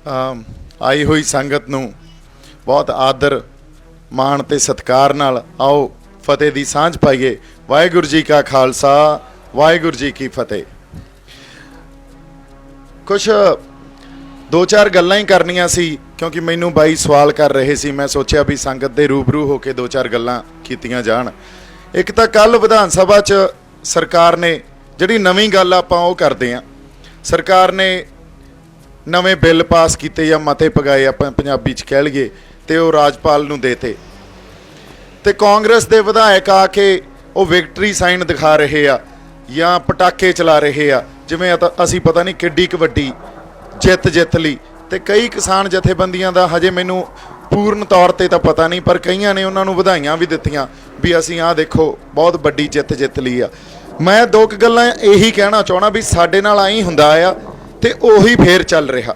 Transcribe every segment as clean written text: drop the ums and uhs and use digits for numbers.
आई हुई संगत नूं बहुत आदर माण ते सत्कार नाल आओ फतेह दी सांझ पाईए। वाहिगुरू जी का खालसा, वाहिगुरू जी की फतेह। कुछ दो चार गल्लां ही करनियां सी क्योंकि मैनू बाई सवाल कर रहे सी। मैं सोचा भी संगत दे रूबरू होके दो चार गल्लां कीतियां जाण। एक तां कल विधान सभा च सरकार ने जिहड़ी नवीं गल आपां ओह करदे आं, सरकार ने नवें बिल पास किए या मते पगाए आपां पंजाबी च कह लईए ते ओह राजपाल नूं देते ते कांग्रेस दे विधायक आके ओह विक्टरी साइन दिखा रहे आ या पटाके चला रहे आ जिवें असीं पता नहीं किड्डी क वड्डी जित लई। ते कई किसान जथेबंदियां दा हजे मैनूं पूर्ण तौर ते तां पता नहीं, पर कईयां ने उन्हां नूं वधाइयां भी दित्तियां भी असीं आह देखो बहुत वड्डी जित लई आ। मैं दो क गल्लां यही कहना चाहुंदा भी साडे नाल आईं हुंदा आ ते ओही फेर चल रहा।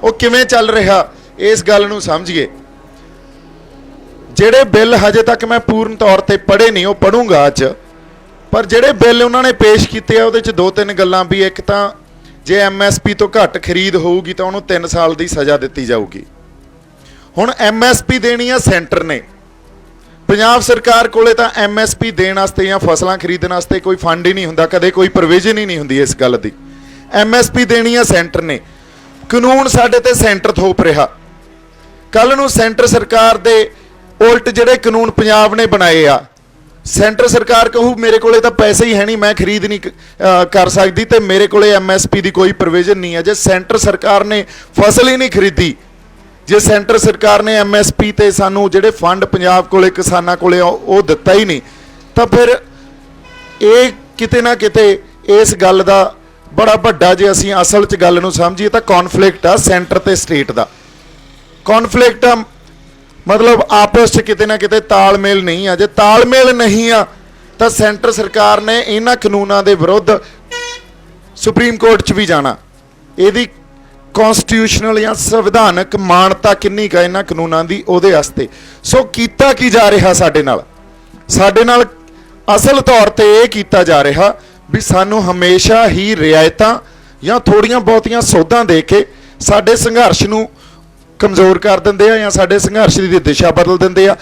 वो किवें चल रहा इस गल नूं समझिए। जिहड़े बिल हजे तक मैं पूर्ण तौर ते पढ़े नहीं, वो पढ़ूंगा अज, पर जिहड़े बिल उन्होंने पेश कीते उहदे च दो तीन गल्लां भी। एक तां जे MSP तो घट खरीद होऊगी तो उन्होंने 3 साल की सज़ा दी जाऊगी। हुण MSP देनी है सेंटर ने, पंजाब सरकार कोले तां MSP देण वास्ते या फसलां खरीदण वास्ते कोई फंड ही नहीं हुंदा, कदे कोई प्रोविजन ही नहीं हुंदी इस गल दी। MSP देनी है सेंटर ने, कानून साडे ते सेंटर थोप रहा। कल नूं सेंटर सरकार दे उल्ट जिहड़े कानून पंजाब ने बनाए आ, सेंटर सरकार कहू मेरे कोले तां पैसे ही है नहीं, मैं खरीद नहीं कर सकती ते मेरे कोले MSP दी कोई प्रोविजन नहीं है। जे सेंटर सरकार ने फसल ही नहीं खरीदी, जे सेंटर सरकार ने MSP ते सानू जिहड़े फंड पंजाब कोले किसानां कोले ओह दित्ता ही नहीं, तां फिर ये किते ना किते इस गल दा बड़ा वड्डा जे असीं असल च गल नूं समझीए तां कॉन्फ्लिक्ट आ सेंटर ते स्टेट दा। कॉन्फ्लिक्ट आ मतलब आपस च किते ना किते तालमेल नहीं आ। जे तालमेल नहीं आ तां सेंटर सरकार ने इन्हां कानूनां दे विरुद्ध सुप्रीम कोर्ट च भी जाना। इहदी कॉन्स्टिट्यूशनल या संविधानक मानता किन्नी का इन्हां कानूनां दी ओहदे वास्ते। सो कीता की जा रहा साडे नाल असल तौर ते इह कीता जा रहा भी सानू हमेशा ही रियायतां या थोड़ियां बहुतियां सौधां दे के साडे संघर्ष नूं कमज़ोर कर दिंदे आ या साडे संघर्ष की दिशा बदल दिंदे आ।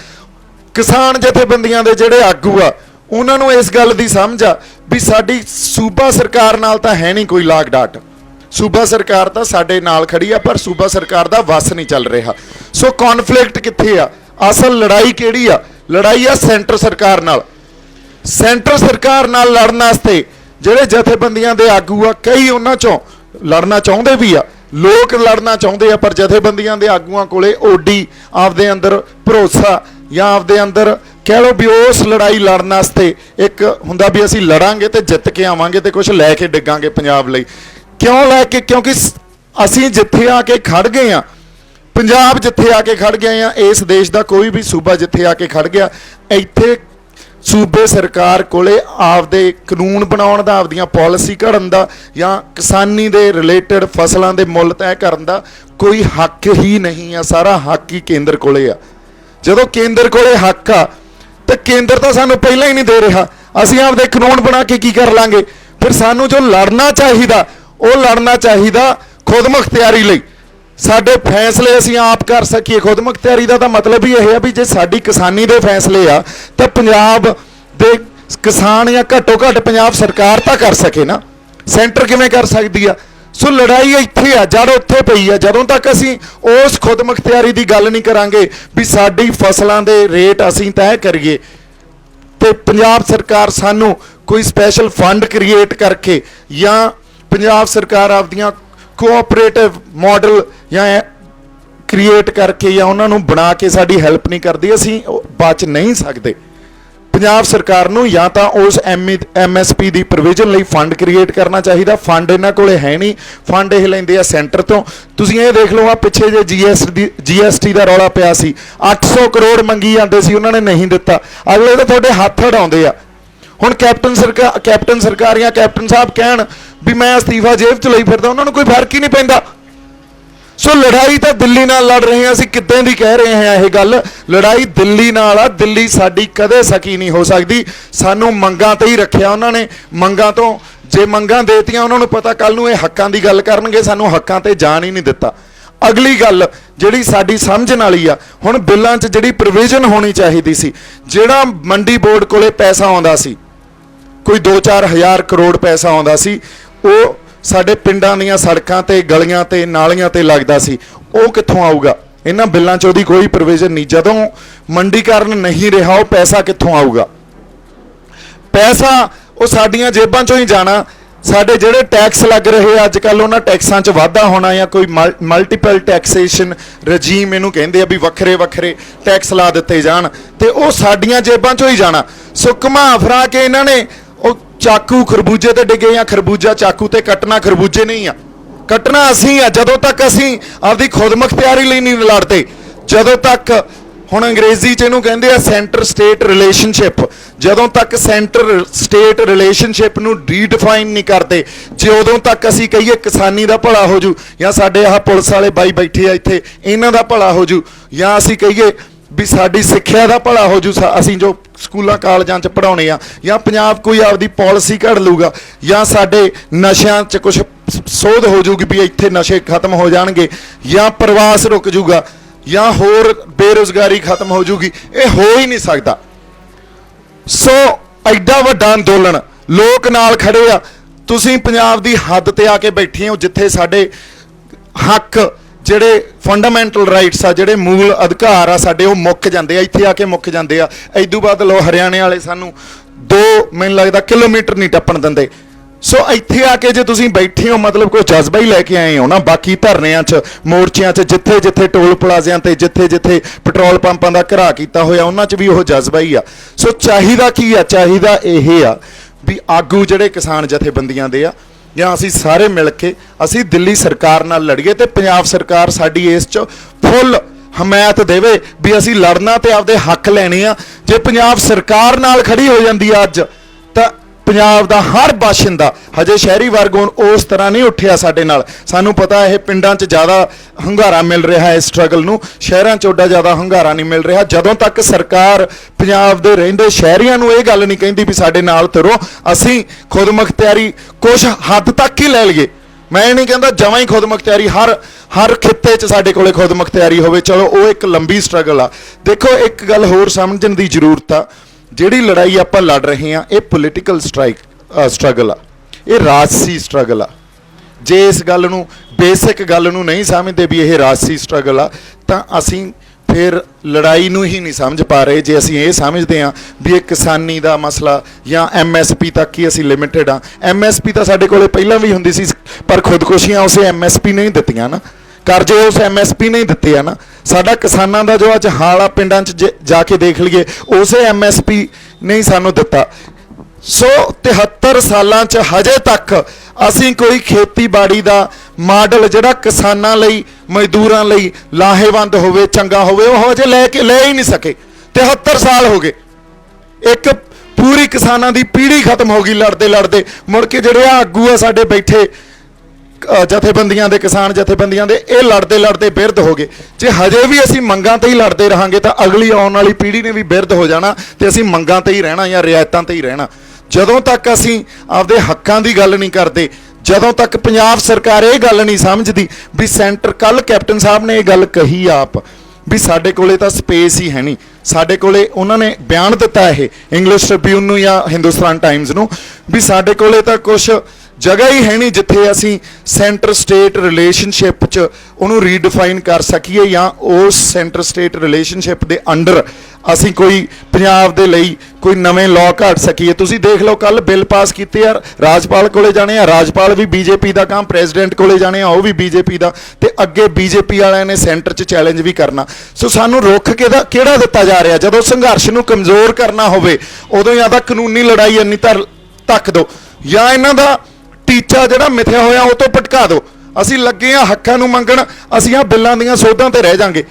किसान जथेबंदियां दे जिहड़े आगू आ उन्हां नूं इस गल दी समझ आ भी साडी सूबा सरकार नाल तां है नहीं कोई लाग डाट। सूबा सरकार तां साडे नाल खड़ी आ, पर सूबा सरकार दा वस नहीं चल रहा। सो कॉन्फ्लिक्ट कित्थे आ? असल लड़ाई किहड़ी आ? लड़ाई आ सेंटर सरकार नाल। सेंटर सरकार नाल लड़न वास्ते जिहड़े जथेबंदियां दे आगू आ, कई उन्हां चों लड़ना चाहुंदे भी आ, लोग लड़ना चाहुंदे आ, पर जथेबंदियां दे आगूआं कोले ओडी आपदे अंदर भरोसा या आपदे अंदर कह लो भी उस लड़ाई लड़न वास्ते एक हुंदा भी असीं लड़ांगे ते जित के आवांगे ते कुछ लैके डिगांगे पंजाब लई। क्यों लैके? क्योंकि असीं जिथे आके खड़ गए आ, पंजाब जिथे आके खड़ गए आ, इस देश दा कोई भी सूबा जिथे आके खड़ गया, इत्थे सूबे सरकार कोले आपदे कानून बनाउण दा, आपदियां पॉलिसी घड़न दा या किसानी दे रिलेटेड फसलों के मुल तय करन दा कोई हक ही नहीं आ। सारा हक ही केंद्र कोले आ। जदों केंद्र कोले हक आ तो केंद्र तो सानू पहला ही नहीं दे रहा, असीं आपदे कानून बना के की कर लांगे? फिर सानू जो लड़ना चाहिदा वो लड़ना चाहिदा खुद मुख्तियारी लई। साडे फैसले असीं आप कर सकीए। खुद मुख्तियारी का मतलब ही यह है भी जे साडी किसानी दे फैसले आ तो पंजाब दे किसान या घट्टो घट्ट पंजाब सरकार तां कर सके ना, सेंटर किवें कर सकदी आ? सो लड़ाई इत्थे आ, जड़ उत्थे पई आ। जदों तक असीं उस खुद मुख्तियारी की गल नहीं करांगे भी साडी फसलां दे रेट असीं तय करिए ते पंजाब सरकार सानू कोई स्पैशल फंड क्रिएट करके या पंजाब सरकार आपदियां कोऑपरेटिव मॉडल या क्रिएट करके या उन्होंने बना के साड़ी हेल्प नहीं करती, असीं बच नहीं सकते। पंजाब सरकार नूं या तो उस MSP की प्रोविजन लई फंड क्रिएट करना चाहिए। फंड इन्हां कोले है नहीं, फंड ये लैंदे आ सेंटर तो। तुसीं ये देख लो, आ पिछे जे GST का रौला पिया सी, 800 करोड़ मंगी जांदे सी, उन्होंने नहीं दिता। अगले तो तुहाडे हत्थ अड़ाउंदे आ। हुण कैप्टन सरकार या कैप्टन साहब कहण भी मैं अस्तीफा जेब च लई फिरदा, उन्होंने कोई फर्क ही नहीं पैंदा। सो लड़ाई तो दिल्ली नाल लड़ रहे हैं, असीं किद्दां दी कह रहे हैं यह गल, लड़ाई दिल्ली नाल आ। दिल्ली साडी कदे सकी नहीं हो सकती। सानू मंगां ते ही रखिया उन्होंने, मंगां तो ਜੇ ਮੰਗਾਂ ਦੇਤੀਆਂ ਉਹਨਾਂ ਨੂੰ ਪਤਾ ਕੱਲ ਨੂੰ ਇਹ ਹੱਕਾਂ ਦੀ ਗੱਲ ਕਰਨਗੇ, ਸਾਨੂੰ ਹੱਕਾਂ ਤੇ ਜਾਣ ਹੀ ਨਹੀਂ ਦਿੱਤਾ। ਅਗਲੀ ਗੱਲ ਜਿਹੜੀ ਸਾਡੀ ਸਮਝਣ ਵਾਲੀ ਆ, ਹੁਣ ਬਿੱਲਾਂ 'ਚ ਜਿਹੜੀ ਪ੍ਰੋਵੀਜ਼ਨ ਹੋਣੀ ਚਾਹੀਦੀ ਸੀ, ਜਿਹੜਾ ਮੰਡੀ ਬੋਰਡ ਕੋਲੇ ਪੈਸਾ ਆਉਂਦਾ ਸੀ, ਕੋਈ 2-4 ਹਜ਼ਾਰ ਕਰੋੜ ਪੈਸਾ ਆਉਂਦਾ ਸੀ, ਉਹ ਸਾਡੇ ਪਿੰਡਾਂ ਦੀਆਂ ਸੜਕਾਂ ਤੇ ਗਲੀਆਂ ਤੇ ਨਾਲੀਆਂ ਤੇ ਲੱਗਦਾ ਸੀ, ਉਹ ਕਿੱਥੋਂ ਆਊਗਾ? ਇਹਨਾਂ ਬਿੱਲਾਂ 'ਚ ਉਹਦੀ ਕੋਈ ਪ੍ਰੋਵੀਜ਼ਨ ਨਹੀਂ। ਜਦੋਂ ਮੰਡੀਕਰਨ ਨਹੀਂ ਰਿਹਾ, ਉਹ ਪੈਸਾ ਕਿੱਥੋਂ ਆਊਗਾ? ਪੈਸਾ ਉਹ ਸਾਡੀਆਂ ਜੇਬਾਂ 'ਚੋਂ ਹੀ ਜਾਣਾ। ਸਾਡੇ ਜਿਹੜੇ ਟੈਕਸ ਲੱਗ ਰਹੇ ਅੱਜ ਕੱਲ੍ਹ, ਉਹਨਾਂ ਟੈਕਸਾਂ 'ਚ ਵਾਧਾ ਹੋਣਾ ਜਾਂ ਕੋਈ ਮਲਟੀਪਲ ਟੈਕਸੇਸ਼ਨ ਰਜੀਮ ਇਹਨੂੰ ਕਹਿੰਦੇ ਆ, ਵੀ ਵੱਖਰੇ ਵੱਖਰੇ ਟੈਕਸ ਲਾ ਦਿੱਤੇ ਜਾਣ, ਤੇ ਉਹ ਸਾਡੀਆਂ ਜੇਬਾਂ 'ਚੋਂ ਹੀ ਜਾਣਾ। ਸੋ ਘੁਮਾ ਫਰਾ ਕੇ ਇਹਨਾਂ ਨੇ ਉਹ ਚਾਕੂ ਖਰਬੂਜੇ ਤੇ ਡਿੱਗੇ, ਜਾਂ ਖਰਬੂਜਾ ਚਾਕੂ ਤੇ ਕੱਟਣਾ ਖਰਬੂਜੇ ਨਹੀਂ ਆ, ਕੱਟਣਾ ਅਸੀਂ ਆ। ਜਦੋਂ ਤੱਕ ਅਸੀਂ ਆਪਦੀ ਖੁਦਮੁਖਤਿਆਰੀ ਲਈ ਨਹੀਂ ਲੜਦੇ, ਜਦੋਂ ਤੱਕ, ਹੁਣ ਅੰਗਰੇਜ਼ੀ 'ਚ ਇਹਨੂੰ ਕਹਿੰਦੇ ਆ ਸੈਂਟਰ ਸਟੇਟ ਰਿਲੇਸ਼ਨਸ਼ਿਪ, ਜਦੋਂ ਤੱਕ ਸੈਂਟਰ ਸਟੇਟ ਰਿਲੇਸ਼ਨਸ਼ਿਪ ਨੂੰ ਰੀਡਿਫਾਈਨ ਨਹੀਂ ਕਰਦੇ, ਜੇ ਉਦੋਂ ਤੱਕ ਅਸੀਂ ਕਹੀਏ ਕਿਸਾਨੀ ਦਾ ਭਲਾ ਹੋ ਜੂ, ਜਾਂ ਸਾਡੇ ਆਹ ਪੁਲਿਸ ਵਾਲੇ ਬਾਈ ਬੈਠੇ ਆ ਇੱਥੇ ਇਹਨਾਂ ਦਾ ਭਲਾ ਹੋ ਜੂ, ਜਾਂ ਅਸੀਂ ਕਹੀਏ ਵੀ ਸਾਡੀ ਸਿੱਖਿਆ ਦਾ ਭਲਾ ਹੋ ਜੂ, ਅਸੀਂ ਜੋ ਸਕੂਲਾਂ ਕਾਲਜਾਂ 'ਚ ਪੜ੍ਹਾਉਣੇ ਆ, ਜਾਂ ਪੰਜਾਬ ਕੋਈ ਆਪਦੀ ਪਾਲਿਸੀ ਘੜ ਲੂਗਾ, ਜਾਂ ਸਾਡੇ ਨਸ਼ਿਆਂ 'ਚ ਕੁਛ ਸੋਧ ਹੋ ਜੂਗੀ ਵੀ ਇੱਥੇ ਨਸ਼ੇ ਖਤਮ ਹੋ ਜਾਣਗੇ, ਜਾਂ ਪ੍ਰਵਾਸ ਰੁਕ ਜੂਗਾ, ਜਾਂ ਹੋਰ ਬੇਰੁਜ਼ਗਾਰੀ ਖਤਮ ਹੋ ਜੂਗੀ। ਇਹ ਹੋ ਹੀ ਨਹੀਂ ਸਕਦਾ। ਸੋ ਐਡਾ ਵੱਡਾ ਅੰਦੋਲਨ, ਲੋਕ ਨਾਲ ਖੜੇ ਆ, ਤੁਸੀਂ ਪੰਜਾਬ ਦੀ ਹੱਦ ਤੇ ਆ ਕੇ ਬੈਠੇ ਹੋ ਜਿੱਥੇ ਸਾਡੇ ਹੱਕ, ਜਿਹੜੇ ਫੰਡਾਮੈਂਟਲ ਰਾਈਟਸ ਆ, ਜਿਹੜੇ ਮੂਲ ਅਧਿਕਾਰ ਆ ਸਾਡੇ, ਉਹ ਮੁੱਕ ਜਾਂਦੇ ਆ, ਇੱਥੇ ਆ ਕੇ ਮੁੱਕ ਜਾਂਦੇ ਆ। ਇਦੋਂ ਬਾਅਦ ਲੋ ਹਰਿਆਣੇ ਵਾਲੇ ਸਾਨੂੰ 2 ਮੈਨੂੰ ਲੱਗਦਾ ਕਿਲੋਮੀਟਰ ਨਹੀਂ ਟੱਪਣ ਦਿੰਦੇ। ਸੋ ਇੱਥੇ ਆ ਕੇ ਜੇ ਤੁਸੀਂ ਬੈਠੇ ਹੋ, ਮਤਲਬ ਕੋਈ ਜਜ਼ਬਾ ਹੀ ਲੈ ਕੇ ਆਏ ਹੋ ਨਾ। ਬਾਕੀ ਧਰਨਿਆਂ 'ਚ, ਮੋਰਚਿਆਂ 'ਚ, ਜਿੱਥੇ ਜਿੱਥੇ ਟੋਲ ਪਲਾਜ਼ਿਆਂ ਤੇ, ਜਿੱਥੇ ਜਿੱਥੇ ਪੈਟਰੋਲ ਪੰਪਾਂ ਦਾ ਘਰਾ ਕੀਤਾ ਹੋਇਆ, ਉਹਨਾਂ 'ਚ ਵੀ ਉਹ ਜਜ਼ਬਾ ਹੀ ਆ। ਸੋ ਚਾਹੀਦਾ ਕੀ ਆ? ਚਾਹੀਦਾ ਇਹ ਆ ਵੀ ਆਗੂ ਜਿਹੜੇ ਕਿਸਾਨ ਜਥੇਬੰਦੀਆਂ ਦੇ ਆ, ਜਾਂ ਅਸੀਂ ਸਾਰੇ ਮਿਲ ਕੇ ਅਸੀਂ ਦਿੱਲੀ ਸਰਕਾਰ ਨਾਲ ਲੜੀਏ, ਤੇ ਪੰਜਾਬ ਸਰਕਾਰ ਸਾਡੀ ਇਸ 'ਚ ਫੁੱਲ ਹਮਾਇਤ ਦੇਵੇ ਵੀ ਅਸੀਂ ਲੜਨਾ ਤੇ ਆਪਦੇ ਹੱਕ ਲੈਣੇ ਆ। ਜੇ ਪੰਜਾਬ ਸਰਕਾਰ ਨਾਲ ਖੜੀ ਹੋ ਜਾਂਦੀ ਆ ਅੱਜ, ਤਾਂ ਪੰਜਾਬ ਦਾ ਹਰ ਬਾਸ਼ਿੰਦਾ, ਹਜੇ ਸ਼ਹਿਰੀ ਵਰਗ ਉਸ ਤਰ੍ਹਾਂ ਨਹੀਂ ਉੱਠਿਆ ਸਾਡੇ ਨਾਲ, ਸਾਨੂੰ ਪਤਾ ਇਹ ਪਿੰਡਾਂ 'ਚ ਜ਼ਿਆਦਾ ਹੁੰਗਾਰਾ ਮਿਲ ਰਿਹਾ ਹੈ ਇਸ ਸਟਰਗਲ ਨੂੰ, ਸ਼ਹਿਰਾਂ 'ਚ ਓਡਾ ਜ਼ਿਆਦਾ ਹੁੰਗਾਰਾ ਨਹੀਂ ਮਿਲ ਰਿਹਾ। ਜਦੋਂ ਤੱਕ ਸਰਕਾਰ ਪੰਜਾਬ ਦੇ ਰਹਿੰਦੇ ਸ਼ਹਿਰੀਆਂ ਨੂੰ ਇਹ ਗੱਲ ਨਹੀਂ ਕਹਿੰਦੀ ਵੀ ਸਾਡੇ ਨਾਲ ਤੁਰੋ, ਅਸੀਂ ਖੁਦਮੁਖਤਿਆਰੀ ਕੁਛ ਹੱਦ ਤੱਕ ਹੀ ਲੈ ਲਈਏ। ਮੈਂ ਨਹੀਂ ਕਹਿੰਦਾ ਜਮਾਂ ਹੀ ਖੁਦਮੁਖਤਿਆਰੀ ਹਰ ਖਿੱਤੇ 'ਚ ਸਾਡੇ ਕੋਲੇ ਖੁਦਮੁਖਤਿਆਰੀ ਹੋਵੇ, ਚਲੋ ਉਹ ਇੱਕ ਲੰਬੀ ਸਟਰਗਲ ਆ। ਦੇਖੋ ਇੱਕ ਗੱਲ ਹੋਰ ਸਮਝਣ ਦੀ ਜ਼ਰੂਰਤ ਆ, ਜਿਹੜੀ ਲੜਾਈ ਆਪਾਂ ਲੜ ਰਹੇ ਹਾਂ ਇਹ ਪੋਲੀਟੀਕਲ ਸਟਰਗਲ ਆ, ਇਹ ਰਾਜਸੀ ਸਟਰਗਲ ਆ। ਜੇ ਇਸ ਗੱਲ ਨੂੰ, ਬੇਸਿਕ ਗੱਲ ਨੂੰ ਨਹੀਂ ਸਮਝਦੇ ਵੀ ਇਹ ਰਾਜਸੀ ਸਟਰਗਲ ਆ, ਤਾਂ ਅਸੀਂ ਫਿਰ ਲੜਾਈ ਨੂੰ ਹੀ ਨਹੀਂ ਸਮਝ ਪਾ ਰਹੇ। ਜੇ ਅਸੀਂ ਇਹ ਸਮਝਦੇ ਹਾਂ ਵੀ ਇਹ ਕਿਸਾਨੀ ਦਾ ਮਸਲਾ ਜਾਂ MSP ਤੱਕ ਹੀ ਅਸੀਂ ਲਿਮਿਟਡ ਆ, MSP ਤਾਂ ਸਾਡੇ ਕੋਲੇ ਪਹਿਲਾਂ ਵੀ ਹੁੰਦੀ ਸੀ, ਪਰ ਖੁਦਕੁਸ਼ੀਆਂ ਉਸੇ MSP ਨਹੀਂ ਦਿੱਤੀਆਂ ਨਾ, ਕਰਜ਼ੇ ਉਸ MSP ਨਹੀਂ ਦਿੱਤੇ ਆ ਨਾ। ਸਾਡਾ ਕਿਸਾਨਾਂ ਦਾ ਜੋ ਅੱਜ ਹਾਲ ਆ, ਪਿੰਡਾਂ 'ਚ ਜਾ ਕੇ ਦੇਖ ਲਈਏ, ਉਸੇ MSP ਨਹੀਂ ਸਾਨੂੰ ਦਿੱਤਾ। ਸੋ 73 ਸਾਲਾਂ 'ਚ ਹਜੇ ਤੱਕ ਅਸੀਂ ਕੋਈ ਖੇਤੀਬਾੜੀ ਦਾ ਮਾਡਲ ਜਿਹੜਾ ਕਿਸਾਨਾਂ ਲਈ, ਮਜ਼ਦੂਰਾਂ ਲਈ ਲਾਹੇਵੰਦ ਹੋਵੇ, ਚੰਗਾ ਹੋਵੇ, ਉਹ ਹਜੇ ਲੈ ਹੀ ਨਹੀਂ ਸਕੇ। 73 ਸਾਲ ਹੋ ਗਏ, ਇੱਕ ਪੂਰੀ ਕਿਸਾਨਾਂ ਦੀ ਪੀੜ੍ਹੀ ਖਤਮ ਹੋ ਗਈ ਲੜਦੇ ਲੜਦੇ। ਮੁੜ ਕੇ ਜਿਹੜੇ ਆਗੂ ਆ ਸਾਡੇ ਬੈਠੇ ਜਥੇਬੰਦੀਆਂ ਦੇ, ਕਿਸਾਨ ਜਥੇਬੰਦੀਆਂ ਦੇ, ਇਹ ਲੜਦੇ ਲੜਦੇ ਬਿਰਧ ਹੋ ਗਏ। ਜੇ ਹਜੇ ਵੀ ਅਸੀਂ ਮੰਗਾਂ ਤੇ ਹੀ ਲੜਦੇ ਰਹਾਂਗੇ ਤਾਂ ਅਗਲੀ ਆਉਣ ਵਾਲੀ ਪੀੜ੍ਹੀ ਨੇ ਵੀ ਬਿਰਧ ਹੋ ਜਾਣਾ, ਤੇ ਅਸੀਂ ਮੰਗਾਂ ਤੇ ਹੀ ਰਹਿਣਾ ਜਾਂ ਰਿਆਇਤਾਂ ਤੇ ਹੀ ਰਹਿਣਾ। ਜਦੋਂ ਤੱਕ ਅਸੀਂ ਆਪਦੇ ਹੱਕਾਂ ਦੀ ਗੱਲ ਨਹੀਂ ਕਰਦੇ, ਜਦੋਂ ਤੱਕ ਪੰਜਾਬ ਸਰਕਾਰ ਇਹ ਗੱਲ ਨਹੀਂ ਸਮਝਦੀ ਵੀ ਸੈਂਟਰ, ਕੱਲ ਕੈਪਟਨ ਸਾਹਿਬ ਨੇ ਇਹ ਗੱਲ ਕਹੀ ਆਪ ਵੀ ਸਾਡੇ ਕੋਲੇ ਤਾਂ ਸਪੇਸ ਹੀ ਹੈ ਨਹੀਂ, ਸਾਡੇ ਕੋਲੇ, ਉਹਨਾਂ ਨੇ ਬਿਆਨ ਦਿੱਤਾ ਇਹ ਇੰਗਲਿਸ਼ ਟ੍ਰਿਬਿਊਨ ਨੂੰ ਜਾਂ ਹਿੰਦੁਸਤਾਨ ਟਾਈਮਜ਼ ਨੂੰ, ਵੀ ਸਾਡੇ ਕੋਲੇ ਤਾਂ ਕੁਛ ਜਗ੍ਹਾ ਹੀ ਹੈ ਨਹੀਂ ਜਿੱਥੇ ਅਸੀਂ ਸੈਂਟਰ ਸਟੇਟ ਰਿਲੇਸ਼ਨਸ਼ਿਪ 'ਚ ਉਹਨੂੰ ਰੀਡਿਫਾਈਨ ਕਰ ਸਕੀਏ, ਜਾਂ ਉਸ ਸੈਂਟਰ ਸਟੇਟ ਰਿਲੇਸ਼ਨਸ਼ਿਪ ਦੇ ਅੰਡਰ ਅਸੀਂ ਕੋਈ ਪੰਜਾਬ ਦੇ ਲਈ ਕੋਈ ਨਵੇਂ ਲਾਅ ਘੜ ਸਕੀਏ। ਤੁਸੀਂ ਦੇਖ ਲਓ ਕੱਲ ਬਿੱਲ ਪਾਸ ਕੀਤੇ ਆ, ਰਾਜਪਾਲ ਕੋਲੇ ਜਾਣੇ ਆ, ਰਾਜਪਾਲ ਵੀ BJP ਦਾ ਕੰਮ, ਪ੍ਰੈਜ਼ੀਡੈਂਟ ਕੋਲੇ ਜਾਣੇ ਆ, ਉਹ ਵੀ BJP ਦਾ, ਤੇ ਅੱਗੇ BJP ਵਾਲਿਆਂ ਨੇ ਸੈਂਟਰ 'ਚ ਚੈਲੰਜ ਵੀ ਕਰਨਾ। ਸੋ ਸਾਨੂੰ ਰੁੱਖ ਕਿਹੜਾ ਦਿੱਤਾ ਜਾ ਰਿਹਾ? ਜਦੋਂ ਸੰਘਰਸ਼ ਨੂੰ ਕਮਜ਼ੋਰ ਕਰਨਾ ਹੋਵੇ ਉਦੋਂ ਜਾਂ ਤਾਂ ਕਾਨੂੰਨੀ ਲੜਾਈ ਇੰਨੀ ਧੱਕ ਦਿਓ, ਜਾਂ ਇਹਨਾਂ ਦਾ ਟੀਚਾ ਜਿਹੜਾ ਮਿਥਿਆ ਹੋਇਆ ਉਹ ਤੋਂ ਭਟਕਾ ਦਿਓ। ਅਸੀਂ ਲੱਗੇ ਆ ਹੱਕਾਂ ਨੂੰ ਮੰਗਣ, ਅਸੀਂ ਆ ਬਿੱਲਾਂ ਦੀਆਂ ਸੋਧਾਂ ਤੇ ਰਹਿ ਜਾਾਂਗੇ।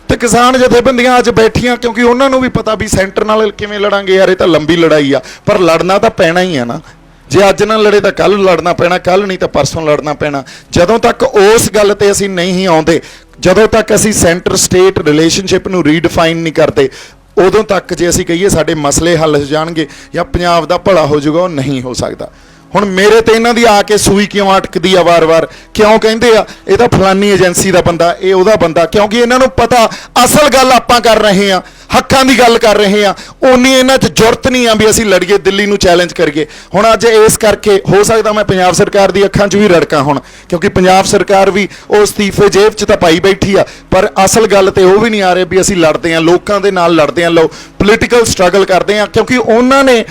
ਤੇ ਕਿਸਾਨ ਜਥੇਬੰਦੀਆਂ ਅੱਜ ਬੈਠੀਆਂ, ਕਿਉਂਕਿ ਉਹਨਾਂ ਨੂੰ ਵੀ ਪਤਾ ਵੀ ਸੈਂਟਰ ਨਾਲ ਕਿਵੇਂ ਲੜਾਂਗੇ ਯਾਰ, ਇਹ ਤਾਂ ਲੰਬੀ ਲੜਾਈ ਆ, ਪਰ ਲੜਨਾ ਤਾਂ ਪੈਣਾ ਹੀ ਆ ਨਾ। ਜੇ ਅੱਜ ਨਾ ਲੜੇ ਤਾਂ ਕੱਲ ਲੜਨਾ ਪੈਣਾ, ਕੱਲ ਨਹੀਂ ਤਾਂ ਪਰਸੋਂ ਲੜਨਾ ਪੈਣਾ। ਜਦੋਂ ਤੱਕ ਉਸ ਗੱਲ ਤੇ ਅਸੀਂ ਨਹੀਂ ਆਉਂਦੇ, ਜਦੋਂ ਤੱਕ ਅਸੀਂ ਸੈਂਟਰ ਸਟੇਟ ਰਿਲੇਸ਼ਨਸ਼ਿਪ ਨੂੰ ਰੀਡਿਫਾਈਨ ਨਹੀਂ ਕਰਦੇ, ਉਦੋਂ ਤੱਕ ਜੇ ਅਸੀਂ ਕਹੀਏ ਸਾਡੇ ਮਸਲੇ ਹੱਲ ਹੋ ਜਾਣਗੇ ਜਾਂ ਪੰਜਾਬ ਦਾ ਭਲਾ ਹੋ ਜਾਊਗਾ, ਉਹ ਨਹੀਂ ਹੋ ਸਕਦਾ। ਹੁਣ ਮੇਰੇ ਤੇ ਇਹਨਾਂ ਦੀ ਆ ਕੇ ਸੂਈ ਕਿਉਂ ਅਟਕਦੀ ਆ ਵਾਰ-ਵਾਰ? ਕਿਉਂ ਕਹਿੰਦੇ ਆ ਇਹ ਤਾਂ ਫਲਾਨੀ ਏਜੰਸੀ ਦਾ ਬੰਦਾ, ਇਹ ਉਹਦਾ ਬੰਦਾ? ਕਿਉਂਕਿ ਇਹਨਾਂ ਨੂੰ ਪਤਾ ਅਸਲ ਗੱਲ ਆਪਾਂ ਕਰ ਰਹੇ ਆ, ਹੱਕਾਂ ਦੀ ਗੱਲ ਕਰ ਰਹੇ ਆ। ਉਨੀ ਇਹਨਾਂ 'ਚ ਜੁਰਤ ਨਹੀਂ ਆ ਵੀ ਅਸੀਂ ਲੜੀਏ, ਦਿੱਲੀ ਨੂੰ ਚੈਲੰਜ ਕਰੀਏ। ਹੁਣ ਅੱਜ ਇਸ ਕਰਕੇ ਹੋ ਸਕਦਾ ਮੈਂ ਪੰਜਾਬ ਸਰਕਾਰ ਦੀ ਅੱਖਾਂ 'ਚ ਵੀ ਰੜਕਾਂ ਹੁਣ, ਕਿਉਂਕਿ ਪੰਜਾਬ ਸਰਕਾਰ ਵੀ ਉਹ ਅਸਤੀਫੇ ਜੇਬ 'ਚ ਤਾਂ ਪਾਈ ਬੈਠੀ ਆ, ਪਰ ਅਸਲ ਗੱਲ ਤੇ ਉਹ ਵੀ ਨਹੀਂ ਆ ਰਹੇ ਵੀ ਅਸੀਂ ਲੜਦੇ ਆ, ਲੋਕਾਂ ਦੇ ਨਾਲ ਲੜਦੇ ਆ, ਲੋ ਪੋਲੀਟੀਕਲ ਸਟਰਗਲ ਕਰਦੇ ਆ। ਕਿਉਂਕਿ ਉਹਨਾਂ ਨੇ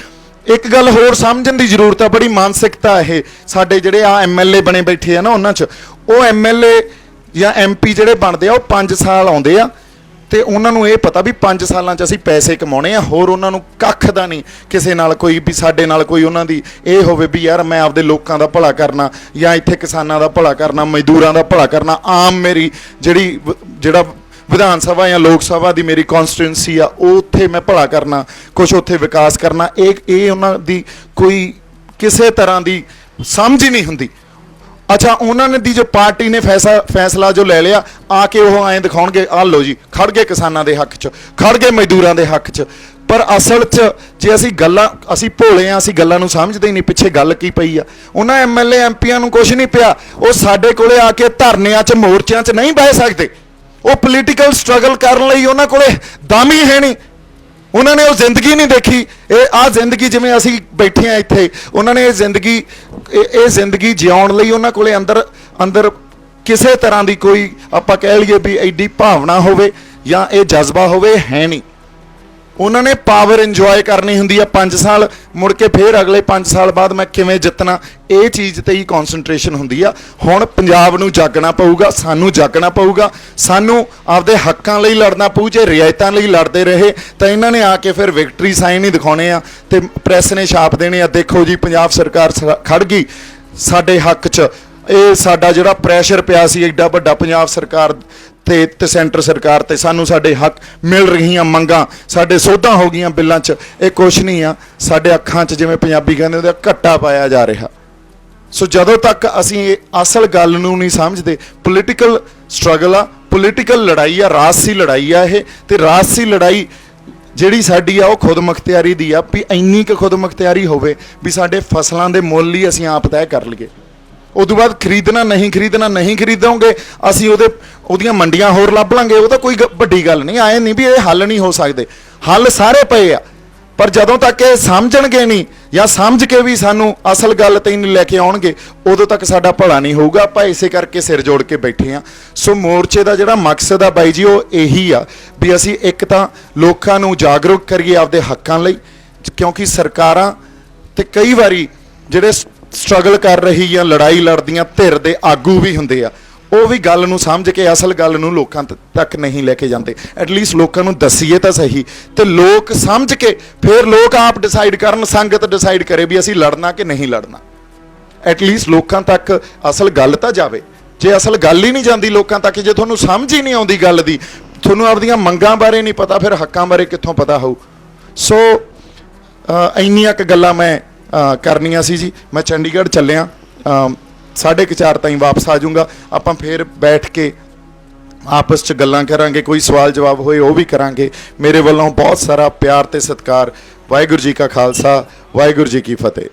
ਇੱਕ ਗੱਲ ਹੋਰ ਸਮਝਣ ਦੀ ਜ਼ਰੂਰਤ ਆ, ਬੜੀ ਮਾਨਸਿਕਤਾ ਇਹ ਸਾਡੇ ਜਿਹੜੇ ਆ MLA ਬਣੇ ਬੈਠੇ ਆ ਨਾ, ਉਹਨਾਂ 'ਚ ਉਹ MLA ਜਾਂ MP ਜਿਹੜੇ ਬਣਦੇ ਆ ਉਹ 5 ਸਾਲ ਆਉਂਦੇ ਆ ਤੇ ਉਹਨਾਂ ਨੂੰ ਇਹ ਪਤਾ ਵੀ 5 ਸਾਲਾਂ 'ਚ ਅਸੀਂ ਪੈਸੇ ਕਮਾਉਣੇ ਆ, ਹੋਰ ਉਹਨਾਂ ਨੂੰ ਕੱਖ ਦਾ ਨਹੀਂ ਕਿਸੇ ਨਾਲ ਕੋਈ ਵੀ ਸਾਡੇ ਨਾਲ ਕੋਈ ਉਹਨਾਂ ਦੀ ਇਹ ਹੋਵੇ ਵੀ ਯਾਰ ਮੈਂ ਆਪਦੇ ਲੋਕਾਂ ਦਾ ਭਲਾ ਕਰਨਾ ਜਾਂ ਇੱਥੇ ਕਿਸਾਨਾਂ ਦਾ ਭਲਾ ਕਰਨਾ, ਮਜ਼ਦੂਰਾਂ ਦਾ ਭਲਾ ਕਰਨਾ। ਆਮ ਮੇਰੀ ਜਿਹੜਾ ਵਿਧਾਨ ਸਭਾ ਜਾਂ ਲੋਕ ਸਭਾ ਦੀ ਮੇਰੀ ਕੌਂਸਟੀਟੂਐਂਸੀ ਆ, ਉਹ ਉੱਥੇ ਮੈਂ ਭਲਾ ਕਰਨਾ, ਕੁਛ ਉੱਥੇ ਵਿਕਾਸ ਕਰਨਾ, ਇਹ ਉਹਨਾਂ ਦੀ ਕੋਈ ਕਿਸੇ ਤਰ੍ਹਾਂ ਦੀ ਸਮਝ ਹੀ ਨਹੀਂ ਹੁੰਦੀ। ਅੱਛਾ, ਉਹਨਾਂ ਨੇ ਦੀ ਜੋ ਪਾਰਟੀ ਨੇ ਫੈਸਲਾ ਜੋ ਲੈ ਲਿਆ, ਆ ਕੇ ਉਹ ਐਂ ਦਿਖਾਉਣਗੇ ਆਹ ਲਓ ਜੀ ਖੜ ਗਏ ਕਿਸਾਨਾਂ ਦੇ ਹੱਕ 'ਚ, ਖੜ ਗਏ ਮਜ਼ਦੂਰਾਂ ਦੇ ਹੱਕ 'ਚ। ਪਰ ਅਸਲ 'ਚ ਜੇ ਅਸੀਂ ਭੋਲੇ ਆ, ਅਸੀਂ ਗੱਲਾਂ ਨੂੰ ਸਮਝਦੇ ਹੀ ਨਹੀਂ ਪਿੱਛੇ ਗੱਲ ਕੀ ਪਈ ਆ। ਉਹਨਾਂ MLA MPਆਂ ਨੂੰ ਕੁਛ ਨਹੀਂ ਪਿਆ, ਉਹ ਸਾਡੇ ਕੋਲੇ ਆ ਕੇ ਧਰਨਿਆਂ 'ਚ ਮੋਰਚਿਆਂ 'ਚ ਨਹੀਂ ਬਹਿ ਸਕਦੇ। ਉਹ ਪੋਲੀਟੀਕਲ ਸਟਰਗਲ ਕਰਨ ਲਈ ਉਹਨਾਂ ਕੋਲੇ ਦਮ ਹੀ ਹੈ ਨਹੀਂ, ਉਹਨਾਂ ਨੇ ਉਹ ਜ਼ਿੰਦਗੀ ਨਹੀਂ ਦੇਖੀ। ਇਹ ਜ਼ਿੰਦਗੀ ਜਿਵੇਂ ਅਸੀਂ ਬੈਠੇ ਆ ਇੱਥੇ, ਉਹਨਾਂ ਨੇ ਇਹ ਜ਼ਿੰਦਗੀ ਜਿਉਣ ਲਈ ਉਹਨਾਂ ਕੋਲੇ ਅੰਦਰ ਕਿਸੇ ਤਰ੍ਹਾਂ ਦੀ ਕੋਈ ਆਪਾਂ ਕਹਿ ਲਈਏ ਵੀ ਐਡੀ ਭਾਵਨਾ ਹੋਵੇ ਜਾਂ ਇਹ ਜਜ਼ਬਾ ਹੋਵੇ, ਹੈ ਨਹੀਂ। ਉਹਨਾਂ ਨੇ ਪਾਵਰ ਇੰਜੋਏ ਕਰਨੀ ਹੁੰਦੀ ਆ 5 ਸਾਲ, ਮੁੜ ਕੇ ਫਿਰ ਅਗਲੇ 5 ਸਾਲ ਬਾਅਦ ਮੈਂ ਕਿਵੇਂ ਜਿੱਤਣਾ, ਇਹ ਚੀਜ਼ ਤੇ ਹੀ ਕੌਨਸੈਂਟਰੇਸ਼ਨ ਹੁੰਦੀ ਆ। ਹੁਣ ਪੰਜਾਬ ਨੂੰ ਜਾਗਣਾ ਪਊਗਾ, ਸਾਨੂੰ ਜਾਗਣਾ ਪਊਗਾ, ਸਾਨੂੰ ਆਪਦੇ ਹੱਕਾਂ ਲਈ ਲੜਨਾ ਪਊ। ਜੇ ਰਿਆਇਤਾਂ ਲਈ ਲੜਦੇ ਰਹੇ ਤਾਂ ਇਹਨਾਂ ਨੇ ਆ ਕੇ ਫਿਰ ਵਿਕਟਰੀ ਸਾਈਨ ਹੀ ਦਿਖਾਉਣੇ ਆ ਤੇ ਪ੍ਰੈਸ ਨੇ ਛਾਪ ਦੇਣੇ ਆ, ਦੇਖੋ ਜੀ ਪੰਜਾਬ ਸਰਕਾਰ ਖੜ ਗਈ ਸਾਡੇ ਹੱਕ 'ਚ। ਇਹ ਸਾਡਾ ਜਿਹੜਾ ਪ੍ਰੈਸ਼ਰ ਪਿਆ ਸੀ ਐਡਾ ਵੱਡਾ ਪੰਜਾਬ ਸਰਕਾਰ ਤੇ ਸੈਂਟਰ ਸਰਕਾਰ ਤੇ, ਸਾਨੂੰ ਸਾਡੇ ਹੱਕ ਮਿਲ ਰਹੀਆਂ ਮੰਗਾਂ, ਸਾਡੇ ਸੋਧਾਂ ਹੋ ਗਈਆਂ ਬਿੱਲਾਂ 'ਚ, ਇਹ ਕੁਛ ਨਹੀਂ ਆ। ਸਾਡੇ ਅੱਖਾਂ 'ਚ ਜਿਵੇਂ ਪੰਜਾਬੀ ਕਹਿੰਦੇ ਉਹਦਾ ਘੱਟਾ ਪਾਇਆ ਜਾ ਰਿਹਾ। ਸੋ ਜਦੋਂ ਤੱਕ ਅਸੀਂ ਇਹ ਅਸਲ ਗੱਲ ਨੂੰ ਨਹੀਂ ਸਮਝਦੇ, ਪੋਲੀਟੀਕਲ ਸਟਰਗਲ ਆ, ਪੋਲੀਟੀਕਲ ਲੜਾਈ ਆ, ਰਾਜਸੀ ਲੜਾਈ ਆ ਇਹ। ਤੇ ਰਾਜਸੀ ਲੜਾਈ ਜਿਹੜੀ ਸਾਡੀ ਆ ਉਹ ਖੁਦ ਮੁਖਤਿਆਰੀ ਦੀ ਆ, ਵੀ ਇੰਨੀ ਕੁ ਖੁਦ ਮੁਖਤਿਆਰੀ ਹੋਵੇ ਵੀ ਸਾਡੇ ਫਸਲਾਂ ਦੇ ਮੁੱਲ ਹੀ ਅਸੀਂ ਆਪ ਤੈਅ ਕਰ ਲਈਏ। ਉਦੋਂ ਬਾਅਦ ਖਰੀਦਣਾ ਨਹੀਂ ਖਰੀਦੋਗੇ ਅਸੀਂ ਉਹਦੀਆਂ ਮੰਡੀਆਂ ਹੋਰ ਲੱਭ ਲਾਂਗੇ, ਉਹ ਤਾਂ ਕੋਈ ਵੱਡੀ ਗੱਲ ਨਹੀਂ। ਆਏ ਨਹੀਂ ਵੀ ਇਹ ਹੱਲ ਨਹੀਂ ਹੋ ਸਕਦੇ, ਹੱਲ ਸਾਰੇ ਪਏ ਆ। ਪਰ ਜਦੋਂ ਤੱਕ ਇਹ ਸਮਝਣਗੇ ਨਹੀਂ ਜਾਂ ਸਮਝ ਕੇ ਵੀ ਸਾਨੂੰ ਅਸਲ ਗੱਲ ਤੇ ਨਹੀਂ ਲੈ ਕੇ ਆਉਣਗੇ, ਉਦੋਂ ਤੱਕ ਸਾਡਾ ਭਲਾ ਨਹੀਂ ਹੋਊਗਾ। ਆਪਾਂ ਇਸੇ ਕਰਕੇ ਸਿਰ ਜੋੜ ਕੇ ਬੈਠੇ ਆ। ਸੋ ਮੋਰਚੇ ਦਾ ਜਿਹੜਾ ਮਕਸਦ ਆ ਬਾਈ ਜੀ, ਉਹ ਇਹੀ ਆ ਵੀ ਅਸੀਂ ਇੱਕ ਤਾਂ ਲੋਕਾਂ ਨੂੰ ਜਾਗਰੂਕ ਕਰੀਏ ਆਪਦੇ ਹੱਕਾਂ ਲਈ, ਕਿਉਂਕਿ ਸਰਕਾਰਾਂ ਤੇ ਕਈ ਵਾਰੀ ਜਿਹੜੇ ਸਟਰਗਲ ਕਰ ਰਹੀ ਜਾਂ ਲੜਾਈ ਲੜਦੀਆਂ ਧਿਰ ਦੇ ਆਗੂ ਵੀ ਹੁੰਦੇ ਆ, ਉਹ ਵੀ ਗੱਲ ਨੂੰ ਸਮਝ ਕੇ ਅਸਲ ਗੱਲ ਨੂੰ ਲੋਕਾਂ ਤੱਕ ਨਹੀਂ ਲੈ ਕੇ ਜਾਂਦੇ। ਐਟਲੀਸਟ ਲੋਕਾਂ ਨੂੰ ਦੱਸੀਏ ਤਾਂ ਸਹੀ, ਤੇ ਲੋਕ ਸਮਝ ਕੇ ਫਿਰ ਲੋਕ ਆਪ ਡਿਸਾਈਡ ਕਰਨ, ਸੰਗਤ ਡਿਸਾਈਡ ਕਰੇ ਵੀ ਅਸੀਂ ਲੜਨਾ ਕਿ ਨਹੀਂ ਲੜਨਾ। ਐਟਲੀਸਟ ਲੋਕਾਂ ਤੱਕ ਅਸਲ ਗੱਲ ਤਾਂ ਜਾਵੇ। ਜੇ ਅਸਲ ਗੱਲ ਹੀ ਨਹੀਂ ਜਾਂਦੀ ਲੋਕਾਂ ਤੱਕ, ਜੇ ਤੁਹਾਨੂੰ ਸਮਝ ਹੀ ਨਹੀਂ ਆਉਂਦੀ ਗੱਲ ਦੀ, ਤੁਹਾਨੂੰ ਆਪਦੀਆਂ ਮੰਗਾਂ ਬਾਰੇ ਨਹੀਂ ਪਤਾ, ਫਿਰ ਹੱਕਾਂ ਬਾਰੇ ਕਿੱਥੋਂ ਪਤਾ ਹੋਊ। ਸੋ ਇੰਨੀਆਂ ਕੁ ਗੱਲਾਂ ਮੈਂ ਕਰਨੀਆਂ ਸੀ ਜੀ। ਮੈਂ ਚੰਡੀਗੜ੍ਹ ਚੱਲਿਆ, 4:30 ਤਾਈਂ ਵਾਪਸ ਆ ਜਾਊਂਗਾ। ਆਪਾਂ ਫਿਰ ਬੈਠ ਕੇ ਆਪਸ 'ਚ ਗੱਲਾਂ ਕਰਾਂਗੇ, ਕੋਈ ਸਵਾਲ ਜਵਾਬ ਹੋਏ ਉਹ ਵੀ ਕਰਾਂਗੇ। ਮੇਰੇ ਵੱਲੋਂ ਬਹੁਤ ਸਾਰਾ ਪਿਆਰ ਤੇ ਸਤਿਕਾਰ। ਵਾਹਿਗੁਰੂ ਜੀ ਕਾ ਖਾਲਸਾ, ਵਾਹਿਗੁਰੂ ਜੀ ਕੀ ਫਤਿਹ।